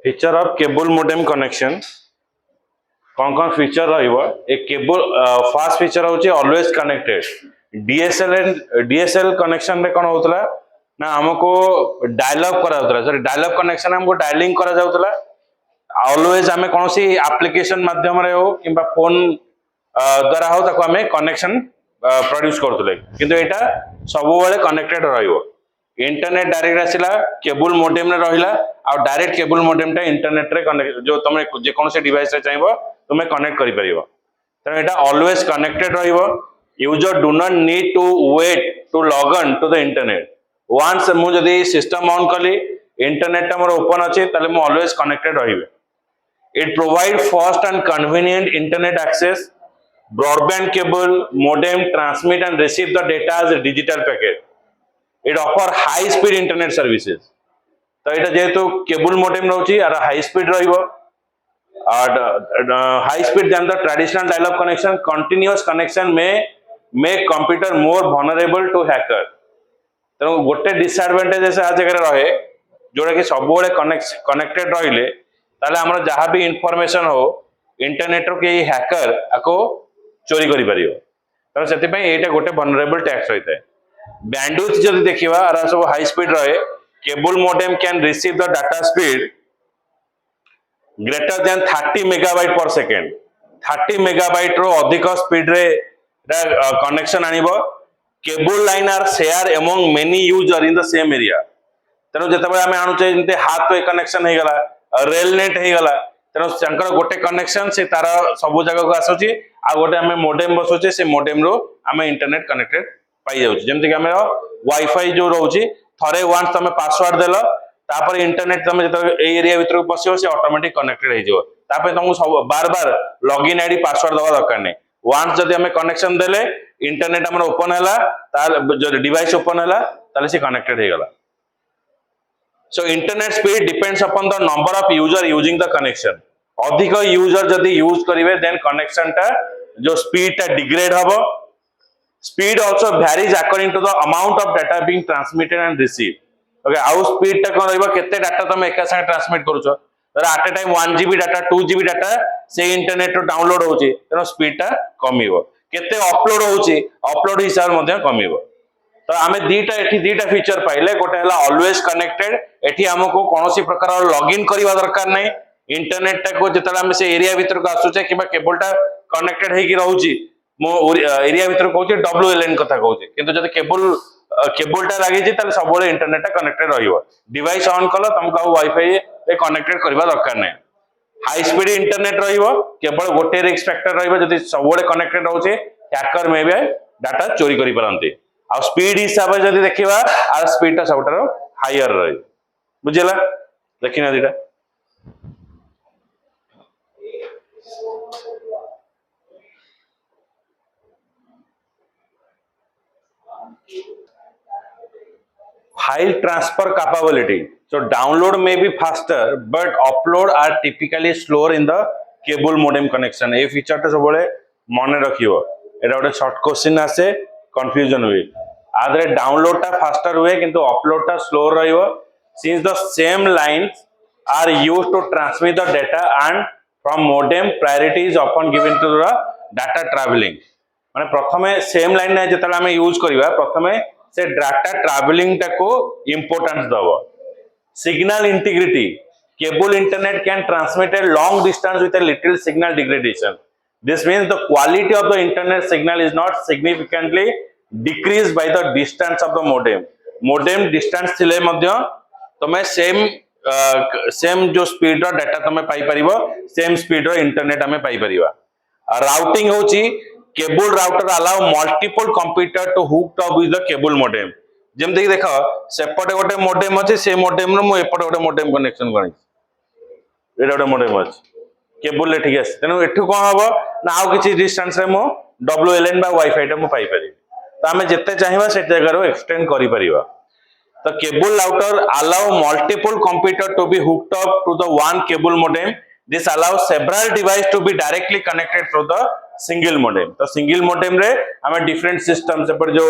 Feature of cable modem connection कौन कौन feature रहिबो ए केबल फास्ट फीचर होची ऑलवेज कनेक्टेड डीएसएल कनेक्शन रे कोन होतला ना हमको डायल अप करा होतला सॉरी डायल अप कनेक्शन हमको डायलिंग करा जाउतला ऑलवेज हमें कौन सी एप्लिकेशन माध्यम रे हो किबा फोन द्वारा हो ताको हमें कनेक्शन प्रोड्यूस करतले किंतु एटा सब बेले कनेक्टेड रहिबो इंटरनेट डायरेक्ट आसिला केबल मोडेम रे रहिला आ डायरेक्ट केबल मोडेम टा इंटरनेट रे कनेक्ट जो तुम जे कौन से डिवाइस रे चाहिबो तुम कनेक्ट करि परिबो त एटा ऑलवेज कनेक्टेड रहिबो user do not need to wait to log in to the internet once मु जदी सिस्टम ऑन कली इंटरनेट टा मोर ओपन अछि ताले मु ऑलवेज कनेक्टेड रहिबे it provide fast and convenient internet access broadband cable modem transmit and receive the data as a digital packet it offer high speed internet services तो एटा जेहेतु cable modem रहउची आर high speed रहिबो और high speed than the traditional dial up connection continuous connection may make computer more vulnerable to hacker तो गोटे disadvantage से आ जगह रहे जोड़ा कि सब बेले कनेक्टेड रहिले ताले हमर जहां भी इंफॉर्मेशन हो इंटरनेट रो के हैकर आको चोरी करि परियो त सेति पय एटा गोटे वल्नरेबल टैक्स होइते बैंडविड्थ जदि देखिबा आरा सब हाई स्पीड रहे cable modem can receive the data speed greater than 30 megabyte per second 30 megabyte रो अधिक स्पीड रे कनेक्शन आनिबो cable line are share among many user in the same area तेनो जतबे हमें आनु छै जते हाथवे कनेक्शन हे गला रेल नेट हे गला तेनो संकर गोटे कनेक्शन से तार सब जगह को आसुची आ गोटे हमें मोडेम बसुचे से मोडेम रो हमें इंटरनेट कनेक्टेड पाई जाउची जेमति कि हमें वाईफाई जो रहउची थरे वन्स तमे पासवर्ड देलो तापर इंटरनेट तमे जत ए एरिया भीतर पसियो से ऑटोमेटिक कनेक्टेड हे जिवो तापर तुमको सब बार बार लॉगिन आईडी पासवर्ड दवा दरकार नै वन्स जदि हमें कनेक्शन देले इंटरनेट हमर ओपन हला तार जो डिवाइस ओपन हला ताले से कनेक्टेड हे गला so internet speed depends upon the number of user using the connection अधिक यूजर जदि यूज करिवे देन कनेक्शन टा जो स्पीड टा डिग्रेड हबो speed also varies according to the amount of data being transmitted and received okay आउ speed टा कोन रहबो केते डाटा तुम एका संग ट्रांसमिट करूछो तर at a time 1 GB data 2 GB data से इंटरनेट रो डाउनलोड होची तेनो स्पीड टा कमिवो केते अपलोड होची अपलोड हिसाब मध्ये कमिवो तो आमे दीटा फीचर पाइले गोटे हला ऑलवेज कनेक्टेड एठी हमको कोनोसी प्रकार लॉगिन करबा दरकार नै इंटरनेट टा को जतला हम से एरिया भीतर को आसुचे किबा केबल टा कनेक्टेड हे कि रहउची मो एरिया भीतर कहउची डब्ल्यूएलएन कथा कहउची किंतु जदि केबल टा लागि जे ताले सब बेले इंटरनेट टा कनेक्टेड रहिबो डिवाइस ऑन कलो तुमको वाईफाई ए कनेक्टेड करबा दरकार नै हाई स्पीड इंटरनेट रहिबो केवल गोटे रिस्क फैक्टर रहिबो जदि सब बेले कनेक्टेड रहउची हैकर में भी डाटा चोरी करि परंती आ स्पीड हिसाब से जदि देखिबा आ स्पीड टा सबटर हायर रही बुझिला देखिना दिटा file transfer capability so download may be faster but upload are typically slower in the cable modem connection A feature तो सब बेले मन रखियो एटा गोटे शॉर्ट क्वेश्चन आसे कंफ्यूजन हुए आदरे डाउनलोड टा फास्टर हुए किंतु अपलोड टा स्लो रहिबो since the same lines are used to transmit the data and from modem priority is often given to the data traveling माने प्रथमे सेम लाइन ने जतला हम यूज करबा प्रथमे से डाटा ट्रैवलिंग टा को इंपोर्टेंस दबो signal integrity cable internet can transmit a long distance with a little signal degradation this means the quality of the internet signal is not significantly decreased by the distance of the modem distance थिले मध्य तमे same जो speed रो data तमे पाई परिबो same speed रो internet हमें पाई परिबा राउटिंग होची cable router allow multiple computer to hook up with the cable modem जेमते देखो सेपटे गोटे मोडेम अछि से मोडेम रो मो एपटे गोटे मोडेम कनेक्शन करै एटा गोटे मोडेम अछि केबल ले ठीक अछि तेनु एठु कोन हबो ना आउ किछि डिस्टेंस रे मो डब्ल्यूएलएन बा वाईफाई टा मो पाई परिबी तो हमें जत्ते चाहिबा से जगह रो एक्सटेंड करि परिबा तो cable router allow multiple computer to be hooked up to the one cable modem this allows several device to be directly connected through the single modem तो सिंगल मोडेम रे हमें डिफरेंट सिस्टम से पर जो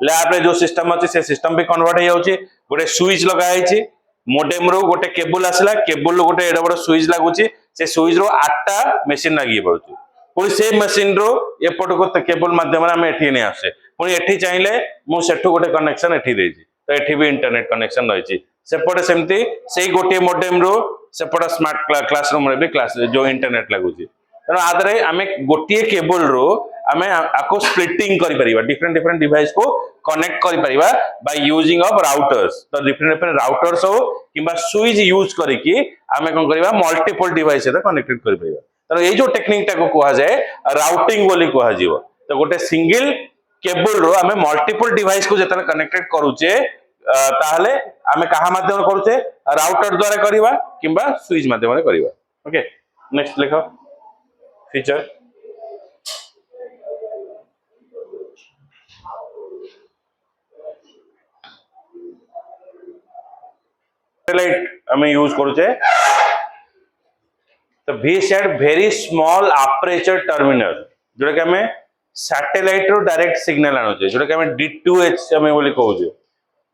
lab रे जो system अछि से सिस्टम भी कन्वर्ट हे जाउची गोटे स्विच लगा आइची मोडेम रो गोटे केबल आसला केबल गोटे एडा बड़ स्विच लागुची से स्विच रो 8टा मशीन लागि पड़ुची पुणी से मशीन रो एपट को केबल माध्यम आम एठी नहीं आसे पुणी एठी चाहिए मु सेठू गोटे कनेक्शन एठी देछि तो एठी भी इंटरनेट कनेक्शन रही सेपटे सेमती से गोटे मोडेम रो सेपट स्मार्ट क्लासरूम रे भी क्लास जो इंटरनेट लागुची तेणु आदरे आम गोटे केबल रो आम आपको स्प्लिटिंग कर डिफरेंट डिफरेंट डिवाइस को कनेक्ट कर बाय यूजिंग ऑफ राउटर्स तो डिफरेंट डिफरेंट राउटर्स हो कि स्विच यूज करके आम कौन करवा मल्टीपल डिवाइस कनेक्टेड कर तो ये जो टेक्निक टाको कहा जाए राउटिंग बोली कहा जीवो तो गोटे सिंगल केबल रो आम मल्टीपल डिवाइस को जतने कनेक्टेड करूचे ताहले आम कहा माध्यम करूचे राउटर द्वारा करवा किंबा स्विच माध्यम करवा ओके नेक्स्ट लिख फीचर सैटेलाइट आम यूज करूचे तो Vsat very small aperture terminal जोटा कि हमें सैटेलाइट रो डायरेक्ट सिग्नल आनुचे जोटा कि हमें D2H हमें बोली कहूचे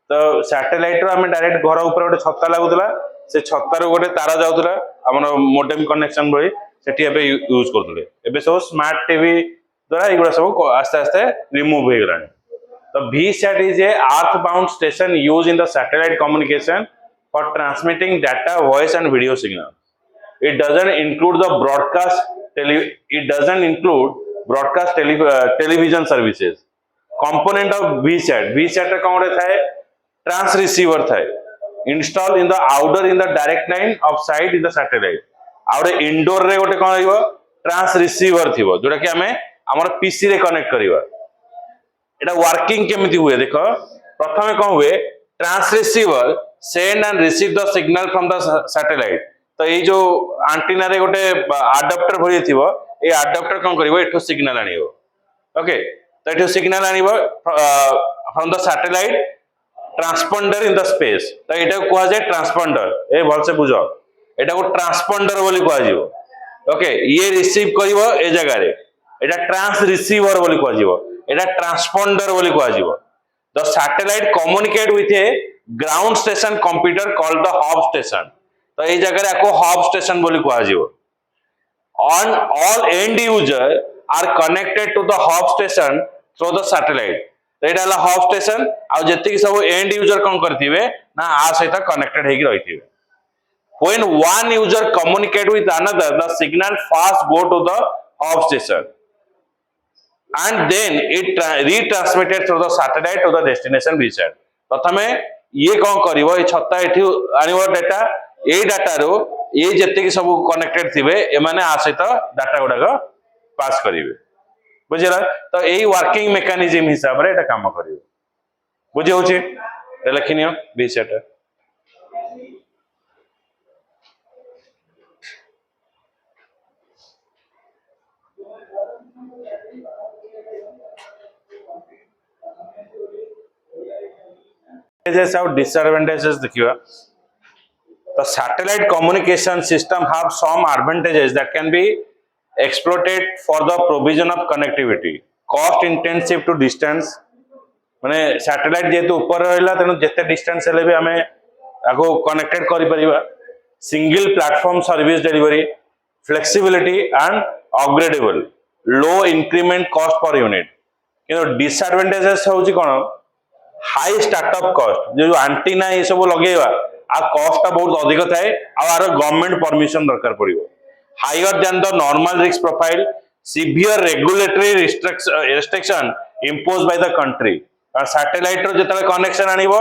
तो सैटेलाइट रो हमें डायरेक्ट घर ऊपर गोटे छत्ता लागुतला से छत्तार गोटे तार जाउतला हमर मोडेम कनेक्शन बोली सेठी एबे यूज करथले एबे सब स्मार्ट टीवी द्वारा एगुडा सब आस्ते आस्ते रिमूव हो गलानी तो Vsat is a earth bound station use in the satellite communication for transmitting data voice and video signal it doesn't include the television services component of Vsat रे कौन थाए ट्रांस रिसीवर थाए installed in the outer in the direct line of sight in the satellite आउरे indoor रे गोटे कौन रहिबो trans receiver थिबो जोटा कि हमें हमर पीसी रे कनेक्ट करबा एटा वर्किंग केमिति हुए देखो प्रथमे कौन हुए trans receiver send and receive the signal from the satellite तो ये जो एंटीना रे गोटे अडाप्टर भरी थिबो ए अडाप्टर कोन करिवो एठो सिग्नल आनिवो ओके तो एठो सिग्नल आनिवो from the satellite transponder in the space तो एटा कोआ जाय ट्रांसपोंडर ए भल से बुझो एटा को ट्रांसपोंडर बोली कोआ जिवो ओके ये रिसीव करिवो ए जगह रे एटा ट्रांस रिसीवर बोली कोआ जिवो एटा ट्रांसपोंडर बोली कोआ जिवो the satellite communicate with a ground station computer called the hub station तो ये जगह आपको हब स्टेशन बोली कहा जीवो on all end user are connected to the hub station through the satellite तो एटा हला हब स्टेशन आ जति सब एंड यूजर कोन करथिबे ना आ सहित कनेक्टेड हेकी रहिथिबे when one user communicate with another the signal fast go to the hub station and then it retransmitted through the satellite to the destination Vsat प्रथमे ये कोन करिवो ए छत्ता एठी आनिवो डाटा ये डाटा रो ये जत्ते सब कनेक्टेड थिबे ए माने आ सहित डाटा गुडा पास करिवे बुझिला तो एई वर्किंग मेकानिज्म हिसाब रे एटा काम करिवे बुझे होची लखिनियो Vsat एजेस और disadvantages देखिवा the satellite communication system have some advantages that can be exploited for the provision of connectivity cost intensive to distance माने सैटेलाइट जेतु ऊपर रहला तेनु जेते डिस्टेंस हेले भी हमें आगो कनेक्टेड करि परिबा single platform service delivery flexibility and upgradeable low increment cost per unit किंतु डिसएडवांटेजेस होउची कोन हाई स्टार्टअप कॉस्ट जो एंटीना ये सब लगेवा आ कॉस्ट बहुत अधिक थाए आर गवर्नमेंट परमिशन दरकार पड़िबो higher than the normal risk profile severe regulatory restriction impose by the country satellite रो जतले कनेक्शन आनिबो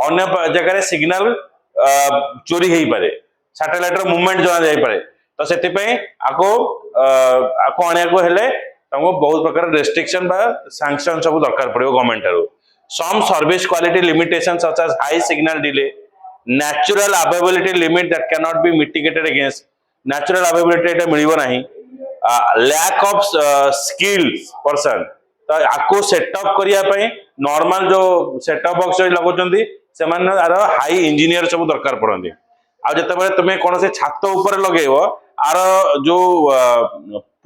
अन्य जगह रे सिग्नल चोरी हेई पारे सैटेलाइट रो मूवमेंट जणा जाई पारे तो सेति पई आको आनिया को हेले तमको बहुत प्रकार रेस्ट्रिक्शन बा सैंक्शन सब दरकार पड़िबो गवर्नमेंट रो some service quality limitation such as high signal delay natural availability limit that cannot be mitigated against natural availability एटा मिलिबो नाही lack of skills person तो आको सेटअप करिया पई नॉर्मल जो सेटअप बॉक्स लगोचंदी से मान आरो हाई इंजीनियर सब दरकार पड़ंदी आ जते बेले तुमे कोन से छात ऊपर लगेबो आर जो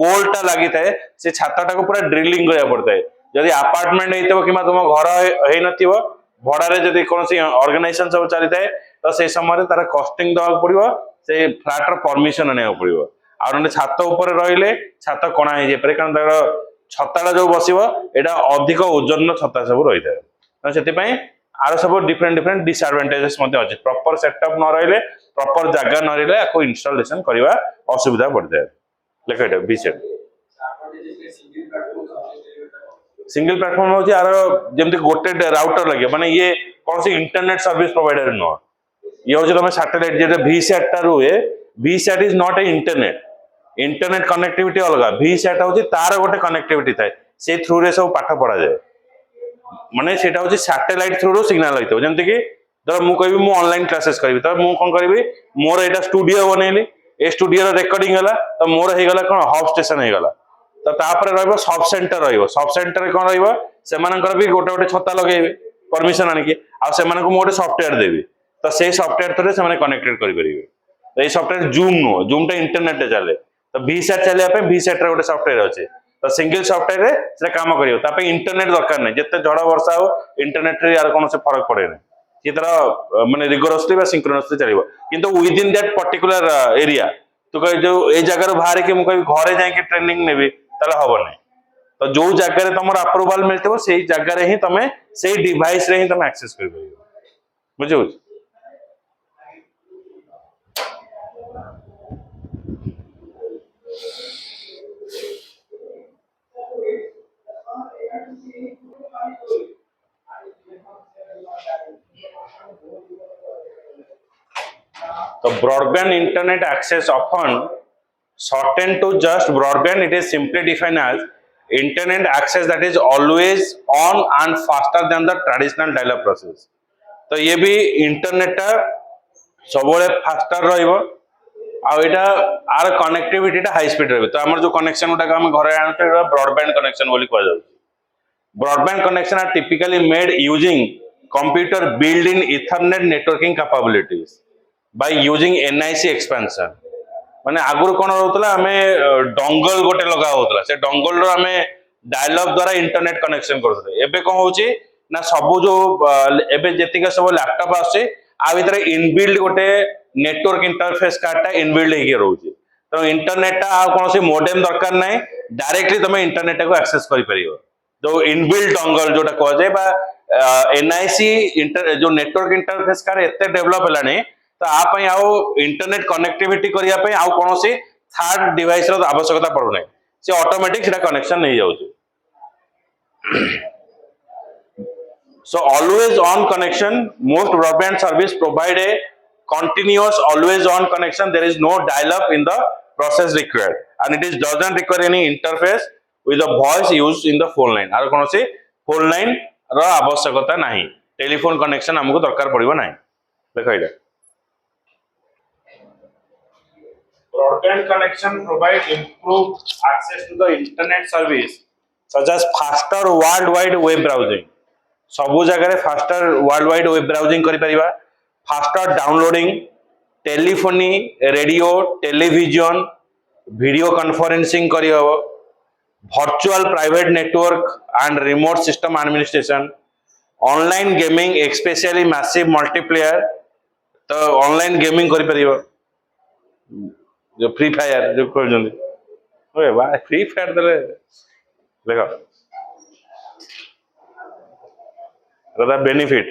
पोलटा लागि थाए से छाताटा को पूरा ड्रिलिंग करिया पड़ताए यदि अपार्टमेंट हेतबो किमा तुम घर हे नथिबो भड़ा रे जदि कोनसी ऑर्गेनाइजेशन सब चली थाए तो से समय तार कस्टिंग देवाक पड़ो से फ्लाट परमिशन आने पड़ो आ छात उपर रही छात कणा हो जाए कारण तार छता जो बस यहाँ अधिक ओजन छता सब रही है से आर सब डिफरेंट डिफरेंट डिसएडवांटेजेस अच्छे प्रॉपर सेटअप न रही प्रॉपर जगह न रही आपको इंस्टॉलेशन करवा असुविधा पड़ जाए लेकिन Vsat सिंगल प्लेटफॉर्म होची आर जेमति गोटे राउटर लगे माने ये कौन सी इंटरनेट सर्विस प्रोवाइडर नो ये होची तमे सैटेलाइट जे Vsat टा रुए Vsat is not a internet connectivity अलग Vsat होची तार गोटे कनेक्टिविटी थाए से थ्रू रे सब पाठ पढ़ा जाए माने सेटा होची सैटेलाइट थ्रू रो सिग्नल होइतो जेमति कि धर मु कहबी मु ऑनलाइन क्लासेस करबी त मु कोन करबी मोर एटा स्टूडियो बनेली ए स्टूडियो रो रिकॉर्डिंग हला त मोर हे गला कोन हब स्टेशन हे गला तो तापर रहइबो सब सेंटर रहइबो सब सेंटर कोन रहइबो से मानकर भी गोटे गोटे छता लगेबे परमिशन आनि के आ से मानको मु गोटे सॉफ्टवेयर देबी तो से सॉफ्टवेयर थरे से माने कनेक्टेड करि परिबे तो ए सॉफ्टवेयर जूम टा इंटरनेट रे चले तो Vsat चलिया पे Vsat रे गोटे सॉफ्टवेयर अछि तो सिंगल सॉफ्टवेयर रे से काम करियो तापे इंटरनेट दरकार नै जते झड़ वर्षा हो इंटरनेट रे यार कोनो से फरक पड़े नै ये तरह माने रिगोरसली बा सिंक्रोनसली चलिबो किंतु with in that particular area तो कह जो ए जगह बाहर के मु कहि घरे जाय के ट्रेनिंग नेबी ताले हबो नै तो जो जगह तुम अप्रूवल मिलते से जगह ही तुम से डिवाइस रे ही तुम एक्सेस कर बुझे तो broadband internet access often shortened to just broadband, it is simply defined as internet access that is always on and faster than the traditional dial-up process. तो ये भी इंटरनेट सब फास्टर रहिबो आ एटा आर कनेक्टिविटी टा high speed रहबे तो हमर जो कनेक्शन उटा हम घरे आनते ब्रॉडबैंड कनेक्शन बोली कह जाउ broadband connection are typically made using computer build in ethernet networking capabilities by using NIC expansion माने आगुर कोन रहतला हमें डोंगल गोटे लगा होतला से डोंगल रो हमें डायलॉग द्वारा इंटरनेट कनेक्शन करथले एबे कोन होची ना सब जो एबे जेतिका सब लैपटॉप आसे आ भीतर इनबिल्ड गोटे नेटवर्क इंटरफेस कार्डटा इनबिल्ड हेके रहउची तो इंटरनेट टा आ कोनसी मॉडेम दरकार नै डायरेक्टली तमे इंटरनेट को एक्सेस करि परिबो जो इनबिल्ड डोंगल जोटा कह जाय बा NIC जो नेटवर्क इंटरफेस कार्ड एते डेवलप हलानी तो आप आओ इंटरनेट कनेक्टिविटी करिया पे आउ कोनोसी थर्ड डिवाइस रो आवश्यकता पड़ो नै से ऑटोमेटिक सेटा कनेक्शन नहीं जाउची so always on connection most broadband service provide a continuous always on connection there is no dial up in the process required and it is doesn't require any interface with the voice used in the phone line आर कोनोसी phone line रो आवश्यकता नाही telephone connection हमको दरकार पड़िबो नाही देखो इला Broadband connection provide improved access to the internet service such as faster worldwide web browsing. सबु जगह रे faster worldwide web browsing करि परिबा, faster downloading, telephony, radio, television, video conferencing करि हबो, virtual private network and remote system administration, online gaming especially massive multiplayer तो online gaming करि परिबा जो free fire जो कर जंदी ओए भाई फ्री फायर दले देखो रदा बेनिफिट